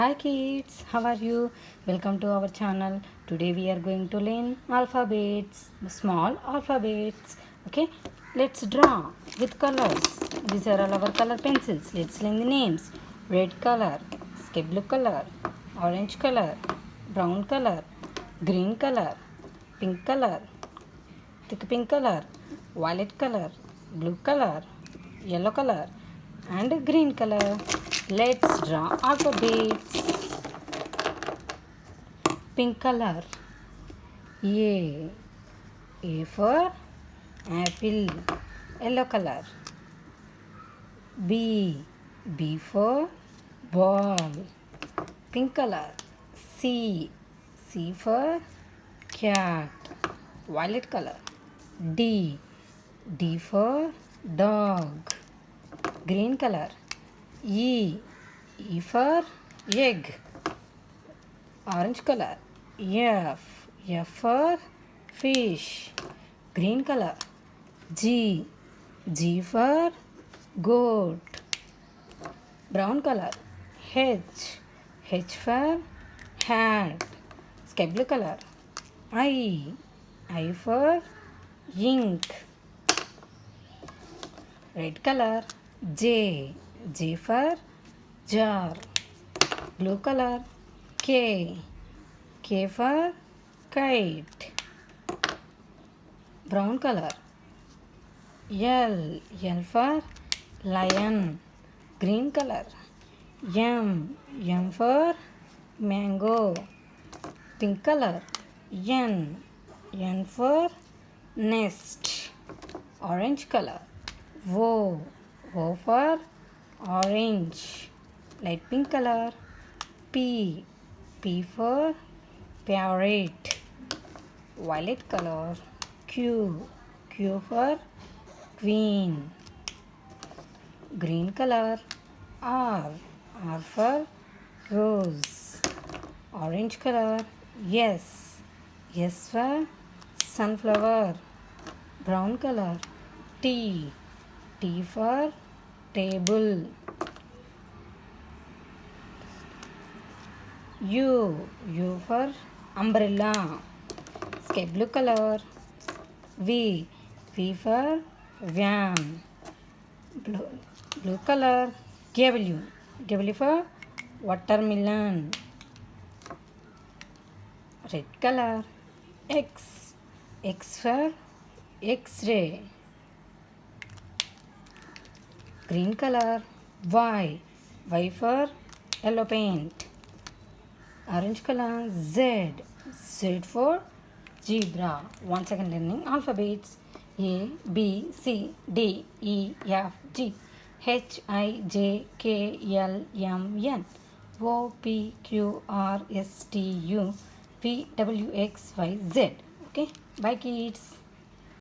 Hi kids, how are you? Welcome to our channel. Today we are going to learn alphabets, small alphabets. Okay, let's draw with colors. These are all our color pencils. Let's learn the names. Red color, sky blue color, orange color, brown color, green color, pink color, thick pink color, violet color, blue color, yellow color, and green color. Let's draw alphabets. Pink color. A. A for apple. Yellow color. B. B for ball. Pink color. C. C for cat. Violet color. D. D for dog. Green color. E. E for egg. Orange color. F. F for fish. Green color. G. G for goat. Brown color. H. H for hat. Sky blue color. I. I for ink. Red color. J. J for jar. Blue color. K. K for kite. Brown color. L. L for lion. Green color. M. M for mango. Pink color. N. N for nest. Orange color. O. O for orange. Light pink color. P. P for parrot. Violet color. Q. Q for queen. Green color. R. R for rose. Orange color. S. S for sunflower. Brown color. T. T for table. U. U for umbrella. Sky blue color. V. V for van. Blue color. W. W for watermelon. Red color. X. X for X-ray. Green color. Y. Y for yellow paint. Orange color. Z. Z for zebra. Once again learning alphabets. A, B, C, D, E, F, G, H, I, J, K, L, M, N, O, P, Q, R, S, T, U, V, W, X, Y, Z. Okay. Bye kids.